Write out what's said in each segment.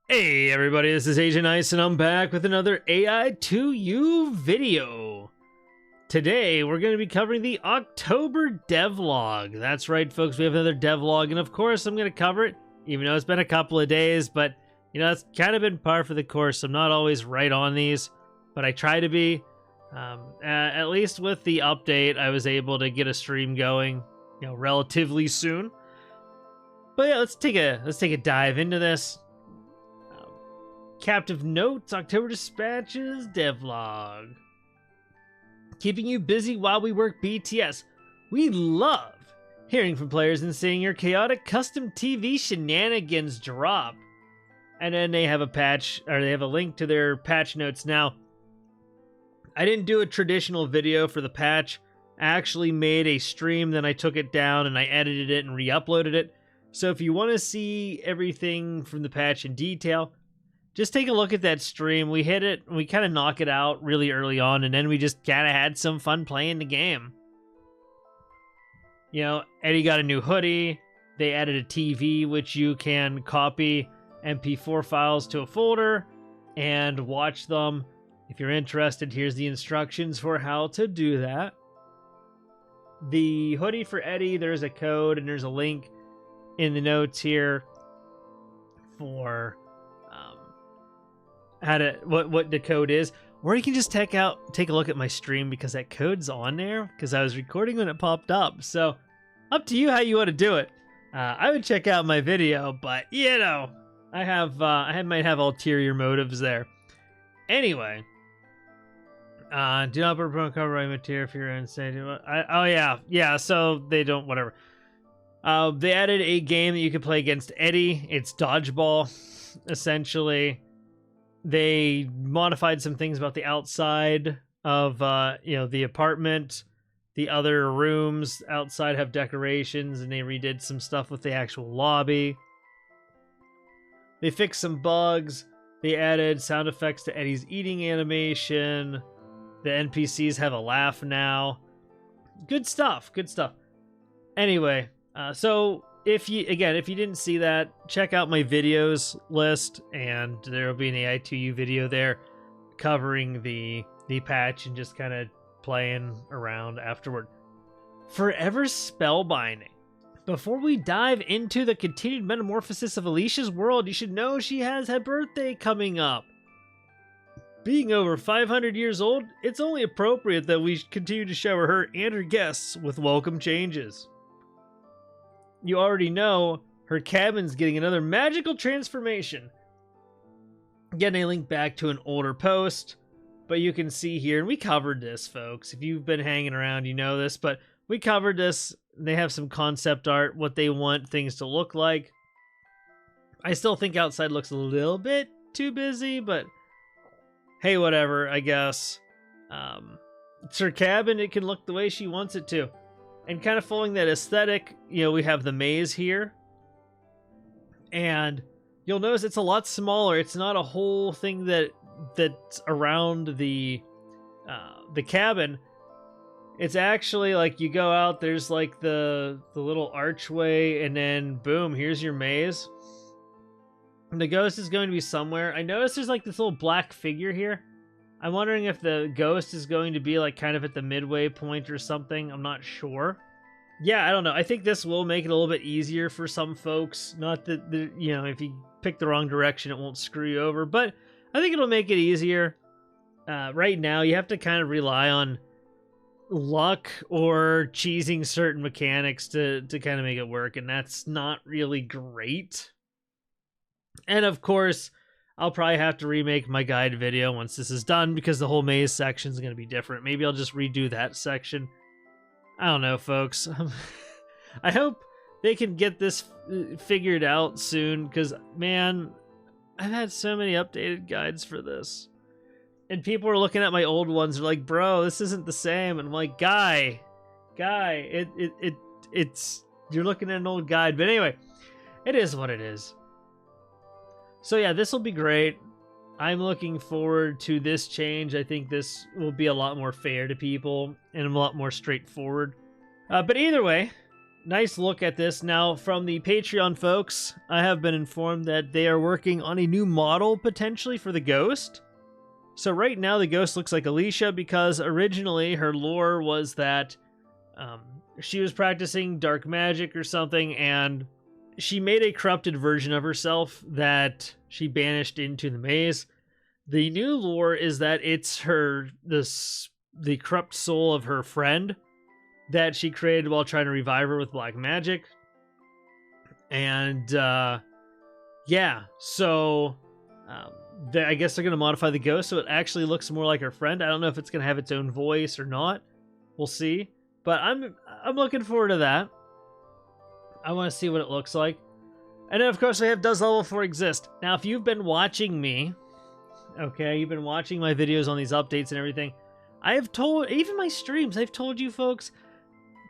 Hey everybody, this is Agent Ice and I'm back with another AI2U video. Today we're going to be covering the October Devlog. That's right folks, we have another devlog, and of course I'm going to cover it even though it's been a couple of days, but you know, it's kind of been par for the course. I'm not always right on these, but I try to be. At least with the update I was able to get a stream going, you know, relatively soon. But yeah, let's take a dive into this. Captive Notes, October Dispatches, Devlog. Keeping you busy while we work BTS. We love hearing from players and seeing your chaotic custom TV shenanigans drop. And then they have a patch, or they have a link to their patch notes. Now, I didn't do a traditional video for the patch. I actually made a stream, then I took it down and I edited it and re-uploaded it. So if you want to see everything from the patch in detail, just take a look at that stream. We hit it, we kind of knock it out really early on, and then we just kind of had some fun playing the game. You know, Eddie got a new hoodie. They added a TV, which you can copy MP4 files to a folder and watch them. If you're interested, here's the instructions for how to do that. The hoodie for Eddie, there's a code and there's a link in the notes here for how to what the code is, or you can just take a look at my stream because that code's on there because I was recording when it popped up. So up to you how you want to do it. I would check out my video, but you know, I might have ulterior motives there. Anyway, do not put copyright material if you're insane. Oh yeah. So they don't, whatever. They added a game that you can play against Eddie. It's dodgeball, essentially. They modified some things about the outside of, you know, the apartment. The other rooms outside have decorations, and they redid some stuff with the actual lobby. They fixed some bugs. They added sound effects to Eddie's eating animation. The NPCs have a laugh now. Good stuff. Good stuff. Anyway, so if you didn't see that, check out my videos list, and there will be an AI2U video there covering the patch and just kind of playing around afterward. Forever spellbinding. Before we dive into the continued metamorphosis of Alicia's world, you should know she has her birthday coming up. Being over 500 years old, it's only appropriate that we continue to shower her and her guests with welcome changes. You already know her cabin's getting another magical transformation. Getting a link back to an older post, but you can see here, and we covered this, folks. If you've been hanging around, you know this, but we covered this. They have some concept art, what they want things to look like. I still think outside looks a little bit too busy, but hey, whatever, I guess. It's her cabin, it can look the way she wants it to. And kind of following that aesthetic, you know, we have the maze here. And you'll notice it's a lot smaller. It's not a whole thing that's around the cabin. It's actually like you go out, there's like the little archway, and then boom, here's your maze. And the ghost is going to be somewhere. I noticed there's like this little black figure here. I'm wondering if the ghost is going to be like kind of at the midway point or something. I'm not sure. Yeah, I don't know. I think this will make it a little bit easier for some folks. Not that, you know, if you pick the wrong direction, it won't screw you over. But I think it'll make it easier. Right now, you have to kind of rely on luck or cheesing certain mechanics to kind of make it work. And that's not really great. And of course, I'll probably have to remake my guide video once this is done because the whole maze section is going to be different. Maybe I'll just redo that section. I don't know, folks. I hope they can get this figured out soon because, man, I've had so many updated guides for this. And people are looking at my old ones. They're like, bro, this isn't the same. And I'm like, guy, it's you're looking at an old guide. But anyway, it is what it is. So yeah, this will be great. I'm looking forward to this change. I think this will be a lot more fair to people and a lot more straightforward. But either way, nice look at this. Now, from the Patreon folks, I have been informed that they are working on a new model potentially for the ghost. So right now the ghost looks like Alicia because originally her lore was that she was practicing dark magic or something, and she made a corrupted version of herself that she banished into the maze. The new lore is that it's the corrupt soul of her friend that she created while trying to revive her with black magic. And yeah, so I guess they're going to modify the ghost so it actually looks more like her friend. I don't know if it's going to have its own voice or not. We'll see. But I'm looking forward to that. I want to see what it looks like. And then, of course, we have Does Level 4 Exist? Now, if you've been watching me, okay, you've been watching my videos on these updates and everything, I have told, even my streams, I've told you folks,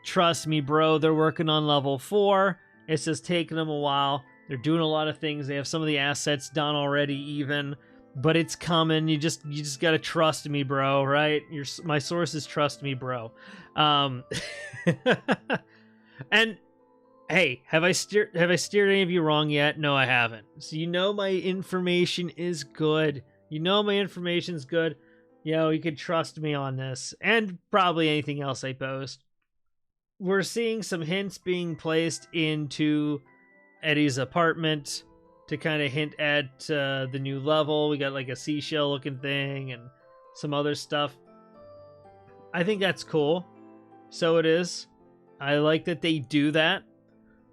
trust me, bro, they're working on Level 4. It's just taking them a while. They're doing a lot of things. They have some of the assets done already even, but it's coming. You just got to trust me, bro, right? My sources trust me, bro. And hey, have I steered any of you wrong yet? No, I haven't. So you know my information is good. You know my information's good. You know, you could trust me on this and probably anything else I post. We're seeing some hints being placed into Eddie's apartment to kind of hint at the new level. We got like a seashell looking thing and some other stuff. I think that's cool. So it is. I like that they do that.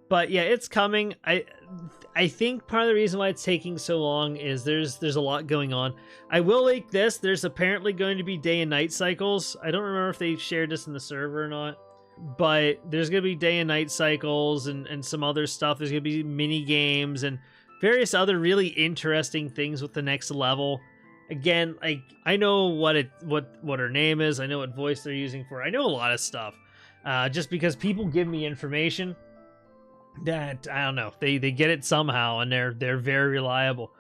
But yeah, it's coming. I think part of the reason why it's taking so long is there's a lot going on. I will link this. There's apparently going to be day and night cycles. I don't remember if they shared this in the server or not. But there's going to be day and night cycles and some other stuff. There's going to be mini games and various other really interesting things with the next level. Again, like I know what her name is. I know what voice they're using for. I know a lot of stuff. Just because people give me information that I don't know, they get it somehow and they're very reliable.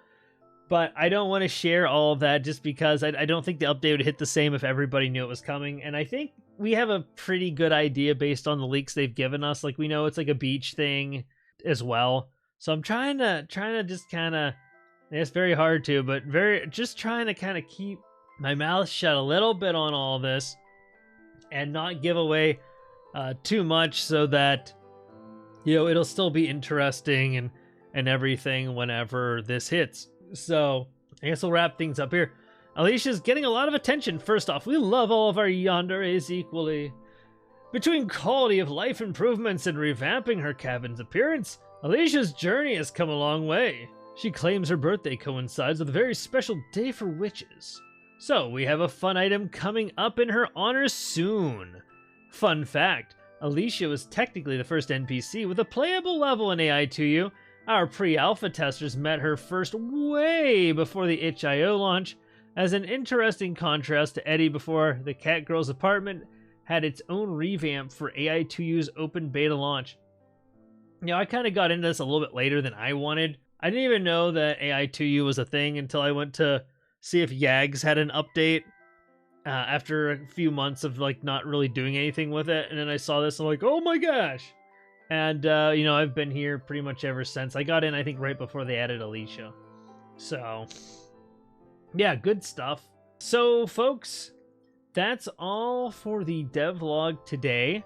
But I don't want to share all of that just because I don't think the update would hit the same if everybody knew it was coming. And I think we have a pretty good idea based on the leaks they've given us. Like we know it's like a beach thing as well. So I'm trying to just kind of, it's very hard to, but just trying to kind of keep my mouth shut a little bit on all this and not give away too much so that, you know, it'll still be interesting and everything whenever this hits. So I guess we'll wrap things up here. Alicia's getting a lot of attention. First off, we love all of our yanderes equally. Between quality of life improvements and revamping her cabin's appearance, Alicia's journey has come a long way. She claims her birthday coincides with a very special day for witches. So we have a fun item coming up in her honor soon. Fun fact, Alicia was technically the first NPC with a playable level in AI2U. Our pre-alpha testers met her first way before the itch.io launch, as an interesting contrast to Eddie before the Catgirl's apartment had its own revamp for AI2U's open beta launch. You know, I kind of got into this a little bit later than I wanted. I didn't even know that AI2U was a thing until I went to see if Yags had an update after a few months of like not really doing anything with it. And then I saw this and I'm like, oh my gosh. And, you know, I've been here pretty much ever since. I got in, I think, right before they added Alicia. So, yeah, good stuff. So, folks, that's all for the devlog today.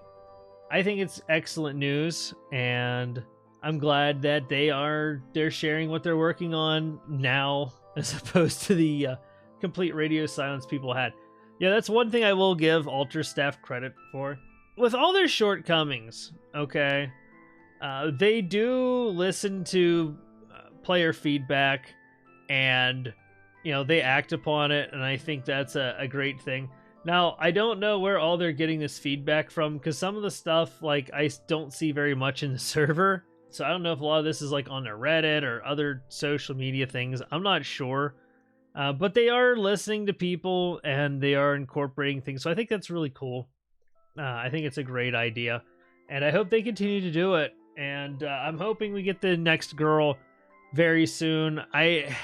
I think it's excellent news, and I'm glad that they're sharing what they're working on now, as opposed to the complete radio silence people had. Yeah, that's one thing I will give Alter staff credit for. With all their shortcomings, okay, they do listen to player feedback, and you know, they act upon it, and I think that's a great thing. Now, I don't know where all they're getting this feedback from, because some of the stuff, like, I don't see very much in the server, so I don't know if a lot of this is like on their Reddit or other social media things. I'm not sure, but they are listening to people and they are incorporating things, so I think that's really cool. I think it's a great idea, and I hope they continue to do it. And I'm hoping we get the next girl very soon. I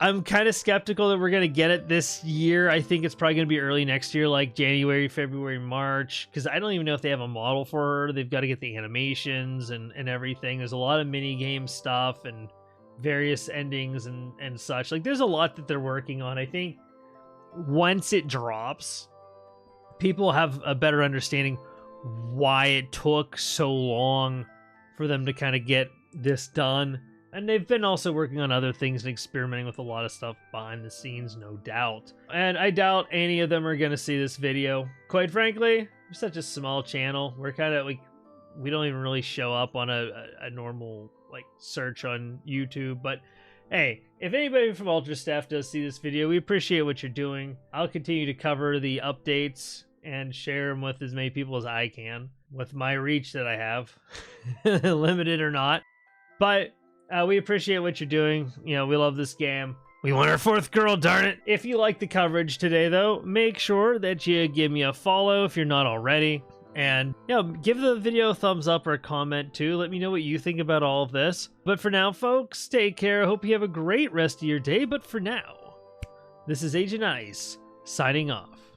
I'm kind of skeptical that we're going to get it this year. I think it's probably going to be early next year, like January, February, March, because I don't even know if they have a model for her. They've got to get the animations and everything. There's a lot of mini game stuff and various endings and such. Like, there's a lot that they're working on. I think once it drops, people have a better understanding why it took so long for them to kind of get this done. And they've been also working on other things and experimenting with a lot of stuff behind the scenes, no doubt. And I doubt any of them are going to see this video. Quite frankly, we're such a small channel. We're kind of like, we don't even really show up on a normal like search on YouTube. But hey, if anybody from Ultra Staff does see this video, we appreciate what you're doing. I'll continue to cover the updates and share them with as many people as I can with my reach that I have, limited or not. But we appreciate what you're doing. You know, we love this game. We want our 4th girl, darn it. If you like the coverage today, though, make sure that you give me a follow if you're not already. And, you know, give the video a thumbs up or a comment, too. Let me know what you think about all of this. But for now, folks, take care. Hope you have a great rest of your day. But for now, this is Agent Ice, signing off.